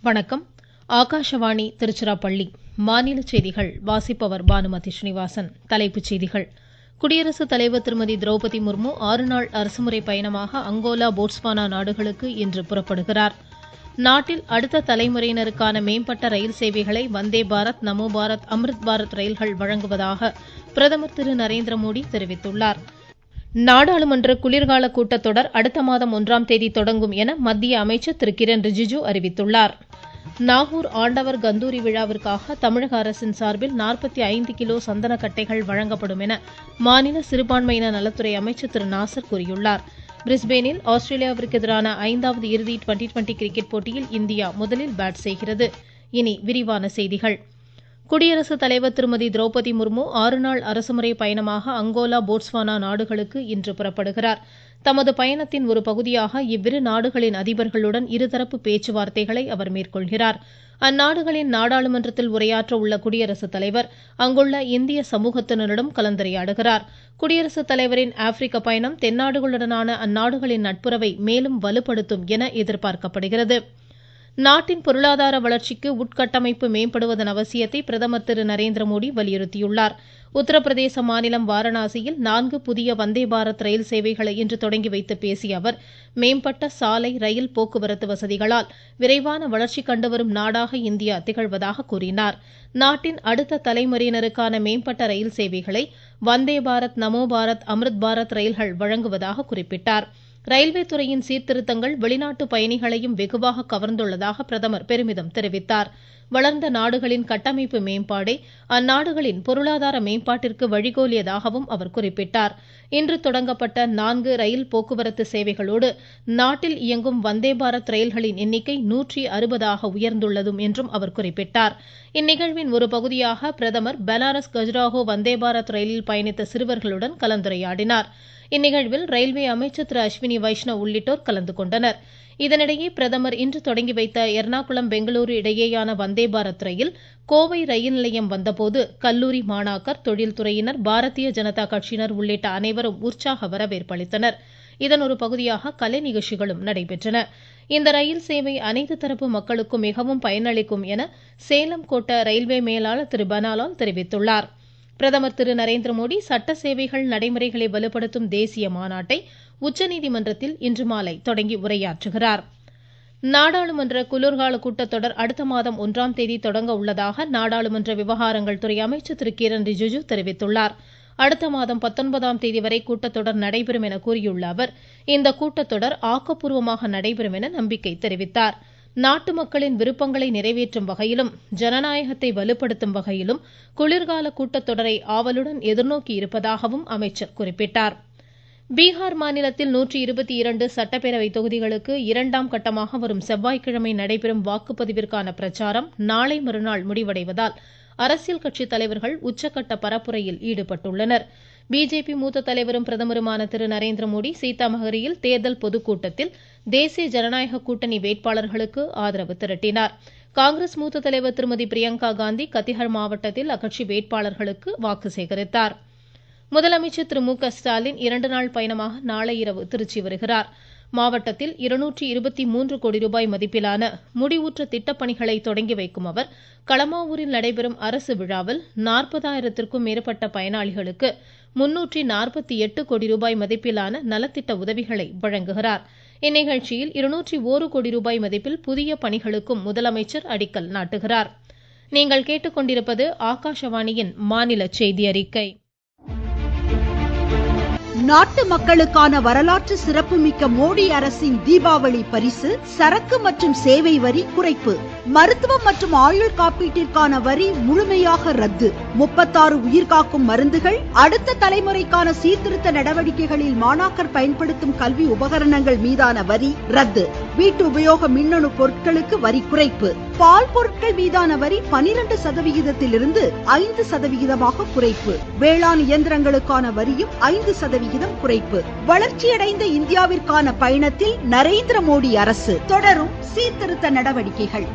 வணக்கம். ஆகாஷவாணி திருச்சிராப்பள்ளி. மாநில செய்திகள் வாசிப்பவர் பானுமதி ஸ்ரீனிவாசன். தலைப்புச் செய்திகள். குடியரசுத் தலைவர் திருமதி திரௌபதி முர்மு 6 நாள் அரசுமுறை பயணமாக அங்கோலா, போட்ஸ்வானா நாடுகளுக்கு இன்று புறப்படுகிறார். நாட்டில் அடுத்த தலைமுறையினருக்கான மேம்பட்ட ரயில் சேவைகளை வந்தே பாரத், நமோ பாரத், அம்ருத் பாரத் ரயில்கள் வழங்குவதாக பிரதமர் திரு நரேந்திர மோடி தெரிவித்துள்ளார். நாடாளுமன்ற குளிர்கால கூட்டத்தொடர் அடுத்த மாதம் 1ஆம் தேதி தொடங்கும் என மத்திய அமைச்சர் திரு கிரண் ரிஜிஜு அறிவித்துள்ளார். நாகூர் ஆண்டவர் கந்தூரி விழாவிற்காக தமிழக அரசின் சார்பில் 45 கிலோ சந்தனக்கட்டைகள் வழங்கப்படும் என மாநில சிறுபான்மையினர் நலத்துறை அமைச்சர் திரு நாசர் கூறியுள்ளார். பிரிஸ்பேனில் ஆஸ்திரேலியாவிற்கு எதிரான 5வது இறுதி டுவெண்டி கிரிக்கெட் போட்டியில் இந்தியா முதலில் பேட் செய்கிறது. இனி விரிவான செய்திகள். குடியரசுத் தலைவர் திருமதி திரௌபதி முர்மு 6 நாள் அரசுமுறை பயணமாக அங்கோலா, போட்ஸ்வானா நாடுகளுக்கு இன்று புறப்படுகிறார். தமது பயணத்தின் ஒரு பகுதியாக இவ்விரு நாடுகளின் அதிபர்களுடன் இருதரப்பு பேச்சுவார்த்தைகளை அவர் மேற்கொள்கிறார். அந்நாடுகளின் நாடாளுமன்றத்தில் உரையாற்ற உள்ள குடியரசுத் தலைவர் அங்குள்ள இந்திய சமூகத்தினரிடம் கலந்துரையாடுகிறார். குடியரசுத் தலைவரின் ஆப்பிரிக்க பயணம் தென்னாடுகளுடனான அந்நாடுகளின் நட்புறவை மேலும் வலுப்படுத்தும் என எதிர்பார்க்கப்படுகிறது. நாட்டின் பொருளாதார வளர்ச்சிக்கு உட்கட்டமைப்பு மேம்படுவதன் அவசியத்தை பிரதமர் திரு நரேந்திர மோடி வலியுறுத்தியுள்ளார். உத்தரப்பிரதேச மாநிலம் வாரணாசியில் 4 புதிய வந்தே பாரத் ரயில் சேவைகளை இன்று தொடங்கி வைத்து பேசிய அவர், மேம்பட்ட சாலை, ரயில் போக்குவரத்து வசதிகளால் விரைவான வளர்ச்சி கண்டுவரும் நாடாக இந்தியா திகழ்வதாக கூறினார். நாட்டின் அடுத்த தலைமுறையினருக்கான மேம்பட்ட ரயில் சேவைகளை வந்தே பாரத், நமோ பாரத், அம்ருத் பாரத் ரயில்கள் வழங்குவதாக குறிப்பிட்டார். ரயில்வே துறையின் சீர்திருத்தங்கள் வெளிநாட்டு பயணிகளையும் வெகுவாக கவர்ந்துள்ளதாக பிரதமர் பெருமிதம் தெரிவித்தார். வளர்ந்த நாடுகளின் கட்டமைப்பு மேம்பாடே அந்நாடுகளின் பொருளாதார மேம்பாட்டிற்கு வழிகோலியதாகவும் அவர் குறிப்பிட்டார். இன்று தொடங்கப்பட்ட 4 ரயில் போக்குவரத்து சேவைகளோடு நாட்டில் இயங்கும் வந்தே பாரத் ரயில்களின் எண்ணிக்கை 160ஆக உயர்ந்துள்ளதும் என்றும் அவர் குறிப்பிட்டார். இந்நிகழ்வின் ஒரு பகுதியாக பிரதமர் பனாரஸ் கஜுராஹோ வந்தே பாரத் ரயிலில் பயணித்த சிறுவர்களுடன் கலந்துரையாடினார். இந்நிகழ்வில் ரயில்வே அமைச்சர் திரு அஸ்வினி வைஷ்ணவ் உள்ளிட்டோர் கலந்து கொண்டனர். இதனிடையே பிரதமர் இன்று தொடங்கி வைத்த எர்ணாகுளம், பெங்களூரு இடையேயான வந்தே பாரத் ரயில் கோவை ரயில் நிலையம் வந்தபோது கல்லூரி மாணாக்கர், தொழில்துறையினர், பாரதிய ஜனதா கட்சியினர் உள்ளிட்ட அனைவரும் உற்சாக வரவேற்பு அளித்தனர். இதன் ஒரு பகுதியாக கலை நிகழ்ச்சிகளும் நடைபெற்றன. இந்த ரயில் சேவை அனைத்து தரப்பு மக்களுக்கும் மிகவும் பயனளிக்கும் என சேலம் கோட்ட ரயில்வே மேலாளர் திரு பனாலால் தெரிவித்துள்ளார். பிரதமர் திரு நரேந்திர மோடி சட்ட சேவைகள் நடைமுறைகளை வலுப்படுத்தும் தேசிய மாநாட்டை உச்சநீதிமன்றத்தில் இன்று மாலை தொடங்கி உரையாற்றுகிறார். நாடாளுமன்ற குளிர்கால கூட்டத்தொடர் அடுத்த மாதம் 1ஆம் தேதி தொடங்க உள்ளதாக நாடாளுமன்ற விவகாரங்கள் துறை அமைச்சர் திரு கிரண் ரிஜிஜு தெரிவித்துள்ளார். அடுத்த மாதம் 19ஆம் தேதி வரை கூட்டத்தொடர் நடைபெறும் என கூறியுள்ள அவர், இந்த கூட்டத்தொடர் ஆக்கப்பூர்வமாக நடைபெறும் என நம்பிக்கை தெரிவித்தார். நாட்டு மக்களின் விருப்பங்களை நிறைவேற்றும் வகையிலும் ஜனநாயகத்தை வலுப்படுத்தும் வகையிலும் குளிர்கால கூட்டத்தொடரை ஆவலுடன் எதிர்நோக்கி இருப்பதாகவும் அமைச்சர் குறிப்பிட்டார். பீகார் மாநிலத்தில் 122 சட்டப்பேரவை தொகுதிகளுக்கு 2ஆம் கட்டமாக வரும் செவ்வாய்க்கிழமை நடைபெறும் வாக்குப்பதிவிற்கான பிரச்சாரம் நாளை மறுநாள் முடிவடைவதால் அரசியல் கட்சி தலைவர்கள் உச்சக்கட்ட பரப்புரையில் ஈடுபட்டுள்ளனர். பிஜேபி மூத்த தலைவரும் பிரதமருமான திரு நரேந்திர மோடி சீதாமகரியில் தேர்தல் பொதுக்கூட்டத்தில் தேசிய ஜனநாயக கூட்டணி வேட்பாளர்களுக்கு ஆதரவு திரட்டினார். காங்கிரஸ் மூத்த தலைவர் திருமதி பிரியங்கா காந்தி கத்திஹர் மாவட்டத்தில் அக்கட்சி வேட்பாளர்களுக்கு வாக்கு சேகரித்தார். முதலமைச்சர் திரு மு க ஸ்டாலின் 2 நாள் பயணமாக நாளை இரவு திருச்சி வருகிறார். மாவட்டத்தில் 223 கோடி ரூபாய் மதிப்பிலான முடிவுற்ற திட்டப்பணிகளை தொடங்கி வைக்கும் அவர் களமாவூரில் நடைபெறும் அரசு விழாவில் 40,000க்கும் மேற்பட்ட பயனாளிகளுக்கு 348 கோடி ரூபாய் மதிப்பிலான நலத்திட்ட உதவிகளை வழங்குகிறார். இந்நிகழ்ச்சியில் 201 கோடி ரூபாய் மதிப்பில் புதிய பணிகளுக்கும் முதலமைச்சர் அடிக்கல் நாட்டுகிறார். நீங்கள் கேட்டுக்கொண்டிருப்பது ஆகாஷவாணியின் மாநில செய்தி அறிக்கை. நாட்டு மக்களுக்கான வரலாற்று சிறப்புமிக்க மோடி அரசின் தீபாவளி பரிசு சரக்கு மற்றும் சேவை வரி குறைப்பு. மருத்துவம் மற்றும் ஆயுள் காப்பீட்டிற்கான வரி முழுமையாக ரத்து. 36 உயிர்காக்கும் மருந்துகள், அடுத்த தலைமுறைக்கான சீர்திருத்த நடவடிக்கைகளில் மாணாக்கர் பயன்படுத்தும் கல்வி உபகரணங்கள் மீதான வரி ரத்து. வீட்டு உபயோக மின்னணு பொருட்களுக்கு வரி குறைப்பு. பால் பொருட்கள் மீதான வரி 12%இலிருந்து 5% குறைப்பு. வேளாண் இயந்திரங்களுக்கான வரியும் 5% குறைப்பு. வளர்ச்சியடைந்த இந்தியாவிற்கான பயணத்தில் நரேந்திர மோடி அரசு தொடரும் சீர்திருத்த நடவடிக்கைகள்.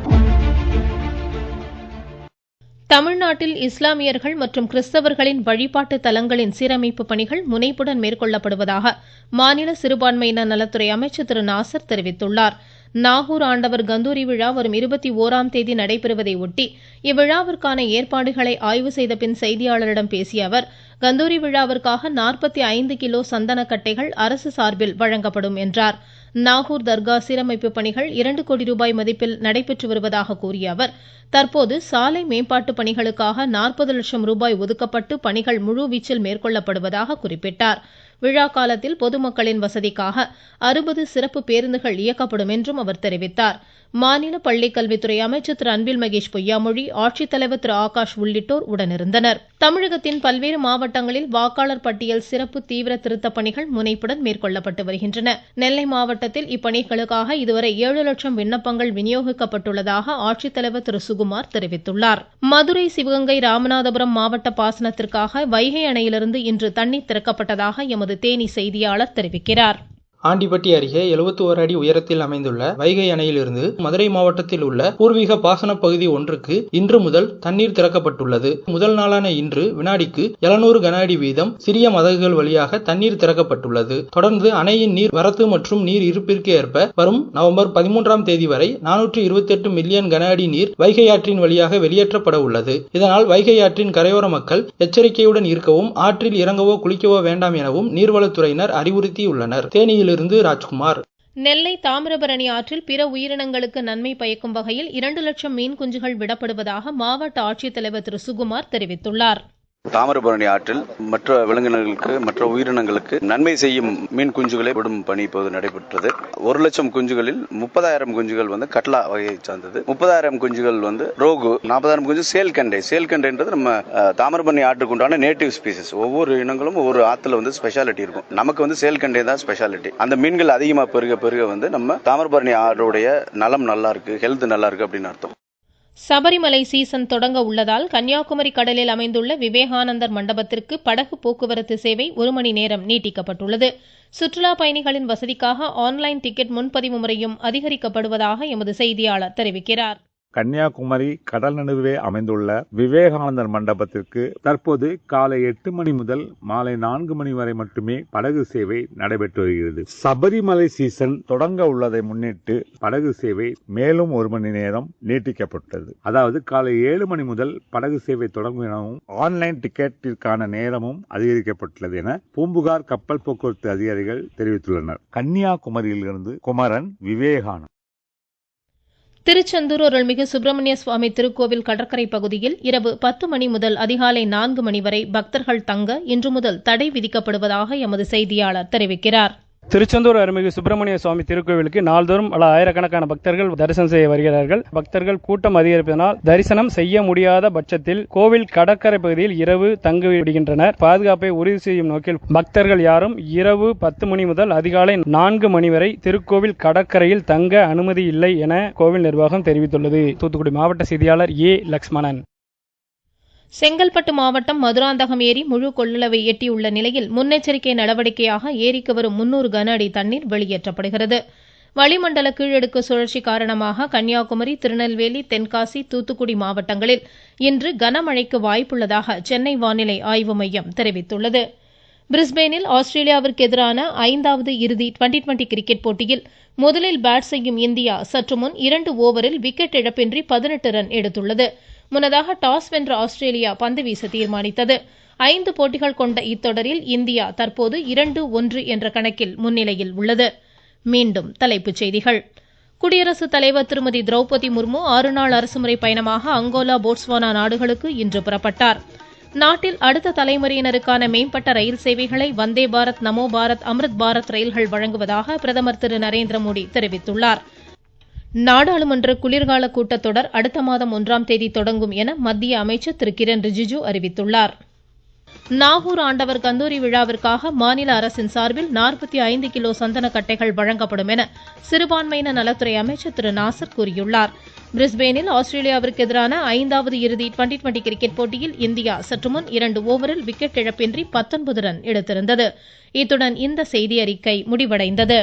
தமிழ்நாட்டில் இஸ்லாமியர்கள் மற்றும் கிறிஸ்தவர்களின் வழிபாட்டு தலங்களின் சீரமைப்பு பணிகள் முனைப்புடன் மேற்கொள்ளப்படுவதாக மாநில சிறுபான்மையினர் நலத்துறை அமைச்சர் திரு நாசர் தெரிவித்துள்ளார். நாகூர் ஆண்டவர் கந்தூரி விழா வரும் 21ஆம் தேதி நடைபெறுவதை ஒட்டி இவ்விழாவிற்கான ஏற்பாடுகளை ஆய்வு செய்த பின் செய்தியாளரிடம் பேசிய அவர், கந்தூரி விழாவிற்காக 45 கிலோ சந்தனக்கட்டைகள் அரசு சார்பில் வழங்கப்படும் என்றார். நாகூர் தர்கா சீரமைப்பு பணிகள் 2 கோடி ரூபாய் மதிப்பில் நடைபெற்று வருவதாக கூறிய அவர், தற்போது சாலை மேம்பாட்டு பணிகளுக்காக 40 லட்சம் ரூபாய் ஒதுக்கப்பட்டு பணிகள் முழுவீச்சில் மேற்கொள்ளப்படுவதாக குறிப்பிட்டார். விழா காலத்தில் பொதுமக்களின் வசதிக்காக 60 சிறப்பு பேருந்துகள் இயக்கப்படும் என்றும் அவர் தெரிவித்தார். மாநில பள்ளிக்கல்வித்துறை அமைச்சர் திரு அன்பில் மகேஷ் பொய்யாமொழி, ஆட்சித்தலைவர் திரு ஆகாஷ் உள்ளிட்டோர் உடனிருந்தனர். தமிழகத்தின் பல்வேறு மாவட்டங்களில் வாக்காளர் பட்டியல் சிறப்பு தீவிர திருத்தப் பணிகள் முனைப்புடன் மேற்கொள்ளப்பட்டு வருகின்றன. நெல்லை மாவட்டத்தில் இப்பணிகளுக்காக இதுவரை 7 லட்சம் விண்ணப்பங்கள் விநியோகிக்கப்பட்டுள்ளதாக ஆட்சித்தலைவர் திரு சுகுமார் தெரிவித்துள்ளார். மதுரை, சிவகங்கை, ராமநாதபுரம் மாவட்ட பாசனத்திற்காக வைகை அணையிலிருந்து இன்று தண்ணீர் திறக்கப்பட்டதாக எமது தேனி செய்தியாளர் தெரிவிக்கிறார். ஆண்டிப்பட்டி அருகே 71 அடி உயரத்தில் அமைந்துள்ள வைகை அணையிலிருந்து மதுரை மாவட்டத்தில் உள்ள பூர்வீக பாசன பகுதி ஒன்றுக்கு இன்று முதல் தண்ணீர் திறக்கப்பட்டுள்ளது. முதல் நாளான இன்று வினாடிக்கு 700 கன அடி வீதம் சிறிய மதகுகள் வழியாக தண்ணீர் திறக்கப்பட்டுள்ளது. தொடர்ந்து அணையின் நீர் வரத்து மற்றும் நீர் இருப்பிற்கு ஏற்ப வரும் நவம்பர் 13ஆம் தேதி வரை 428 மில்லியன் கன அடி நீர் வைகை ஆற்றின் வழியாக வெளியேற்றப்பட உள்ளது. இதனால் வைகை ஆற்றின் கரையோர மக்கள் எச்சரிக்கையுடன் இருக்கவும், ஆற்றில் இறங்கவோ குளிக்கவோ வேண்டாம் எனவும் நீர்வளத்துறையினர் அறிவுறுத்தியுள்ளனர். தேனியில் ராஜ்குமார். நெல்லை தாமிரபரணி ஆற்றில் பிற உயிரினங்களுக்கு நன்மை பயக்கும் வகையில் 2 லட்சம் மீன் குஞ்சுகள் விடப்படுவதாக மாவட்ட ஆட்சித்தலைவர் திரு சுகுமார் தெரிவித்துள்ளார். தாமிரபரணி ஆற்றில் மற்ற விலங்கினங்களுக்கு, மற்ற உயிரினங்களுக்கு நன்மை செய்யும் மீன் குஞ்சுகளை விடும் பணி இப்போது நடைபெற்றது. 1 லட்சம் குஞ்சுகளில் 30,000 குஞ்சுகள் கட்லா வகையை சார்ந்தது, 30,000 குஞ்சுகள் ரோகு, 40,000 குஞ்சு சேல்கண்டை. சேல்கண்டைன்றது நம்ம தாமிரபரணி ஆற்றுக்கு உண்டான நேட்டிவ் ஸ்பீசிஸ். ஒவ்வொரு இனங்களும் ஒவ்வொரு ஆற்றுல ஸ்பெஷாலிட்டி இருக்கும். நமக்கு சேல்கண்டை தான் ஸ்பெஷாலிட்டி. அந்த மீன்கள் அதிகமா பெருக பெருக நம்ம தாமிரபரணி ஆறுடைய நலம் நல்லா இருக்கு, ஹெல்த் நல்லா இருக்கு அப்படின்னு அர்த்தம். சபரிமலை சீசன் தொடங்க உள்ளதால் கன்னியாகுமரி கடலில் அமைந்துள்ள விவேகானந்தர் மண்டபத்திற்கு படகு போக்குவரத்து சேவை 1 மணி நேரம் நீட்டிக்கப்பட்டுள்ளது. சுற்றுலா பயணிகளின் வசதிக்காக ஆன்லைன் டிக்கெட் முன்பதிவு முறையும் அதிகரிக்கப்படுவதாக எமது செய்தியாளர் தெரிவிக்கிறார். கன்னியாகுமரி கடல் நடுவே அமைந்துள்ள விவேகானந்தர் மண்டபத்திற்கு தற்போது காலை 8 மணி முதல் மாலை 4 மணி வரை மட்டுமே படகு சேவை நடைபெற்று வருகிறது. சபரிமலை சீசன் தொடங்க உள்ளதை முன்னிட்டு படகு சேவை மேலும் 1 மணி நேரம் நீட்டிக்கப்பட்டது. அதாவது காலை 7 மணி முதல் படகு சேவை தொடங்கும் எனவும் ஆன்லைன் டிக்கெட்டிற்கான நேரமும் அதிகரிக்கப்பட்டுள்ளது என பூம்புகார் கப்பல் போக்குவரத்து அதிகாரிகள் தெரிவித்துள்ளனர். கன்னியாகுமரியிலிருந்து குமரன், விவேகானந்தர். திருச்செந்தூர் அருள்மிகு சுப்பிரமணிய சுவாமி திருக்கோவில் கடற்கரை பகுதியில் இரவு 10 மணி முதல் அதிகாலை 4 மணி வரை பக்தர்கள் தங்க இன்று முதல் தடை விதிக்கப்படுவதாக எமது செய்தியாளர் தெரிவிக்கிறார். திருச்செந்தூர் அருள்மிகு சுப்பிரமணிய சுவாமி திருக்கோவிலுக்கு நாள்தோறும் பல ஆயிரக்கணக்கான பக்தர்கள் தரிசனம் செய்ய வருகிறார்கள். பக்தர்கள் கூட்டம் அதிகரிப்பதனால் தரிசனம் செய்ய முடியாத பட்சத்தில் கோவில் கடற்கரை பகுதியில் இரவு தங்கிவிடுகின்றனர். பாதுகாப்பை உறுதி செய்யும் நோக்கில் பக்தர்கள் யாரும் இரவு 10 மணி முதல் அதிகாலை 4 மணி வரை திருக்கோவில் கடற்கரையில் தங்க அனுமதி இல்லை என கோவில் நிர்வாகம் தெரிவித்துள்ளது. தூத்துக்குடி மாவட்ட செய்தியாளர் ஏ. லக்ஷ்மணன். செங்கல்பட்டு மாவட்டம் மதுராந்தகம் ஏரி முழு கொள்ளளவை எட்டியுள்ள நிலையில் முன்னெச்சரிக்கை நடவடிக்கையாக ஏரிக்கு வரும் 300 கன அடி தண்ணீர் வெளியேற்றப்படுகிறது. வளிமண்டல கீழடுக்கு சுழற்சி காரணமாக கன்னியாகுமரி, திருநெல்வேலி, தென்காசி, தூத்துக்குடி மாவட்டங்களில் இன்று கனமழைக்கு வாய்ப்புள்ளதாக சென்னை வானிலை ஆய்வு மையம் தெரிவித்துள்ளது. பிரிஸ்பேனில் ஆஸ்திரேலியாவிற்கு எதிரான 5வது இறுதி டுவெண்டி கிரிக்கெட் போட்டியில் முதலில் பேட் செய்யும் இந்தியா சற்று முன் 2 ஓவரில் விக்கெட் இழப்பின்றி 18 ரன் எடுத்துள்ளது. முன்னதாக டாஸ் வென்ற ஆஸ்திரேலியா பந்து வீச தீர்மானித்தது. 5 போட்டிகள் கொண்ட இத்தொடரில் இந்தியா தற்போது 2-1 என்ற கணக்கில் முன்னிலையில் உள்ளது. மீண்டும் தலைப்புச் செய்திகள். குடியரசுத் தலைவர் திருமதி திரௌபதி முர்மு 6 நாள் அரசுமுறை பயணமாக அங்கோலா, போட்ஸ்வானா நாடுகளுக்கு இன்று புறப்பட்டார். நாட்டில் அடுத்த தலைமுறையினருக்கான மேம்பட்ட ரயில் சேவைகளை வந்தே பாரத், நமோ பாரத், அம்ருத் பாரத் ரயில்கள் வழங்குவதாக பிரதமர் திரு நரேந்திர மோடி தெரிவித்துள்ளார். நாடாளுமன்ற குளிர்கால கூட்டத்தொடர் அடுத்த மாதம் 1ஆம் தேதி தொடங்கும் என மத்திய அமைச்சர் திரு கிரண் ரிஜிஜு அறிவித்துள்ளார். நாகூர் ஆண்டவர் கந்தூரி விழாவிற்காக மாநில அரசின் சார்பில் 45 கிலோ சந்தன கட்டைகள் வழங்கப்படும் என சிறுபான்மையின நலத்துறை அமைச்சர் திரு நாசர் கூறியுள்ளார். பிரிஸ்பேனில் ஆஸ்திரேலியாவிற்கு எதிரான 5வது இறுதி டுவெண்டி கிரிக்கெட் போட்டியில் இந்தியா சற்று முன் 2 ஓவரில் விக்கெட் இழப்பின்றி 19 ரன் எடுத்திருந்தது. இத்துடன் இந்த செய்தியறிக்கை முடிவடைந்தது.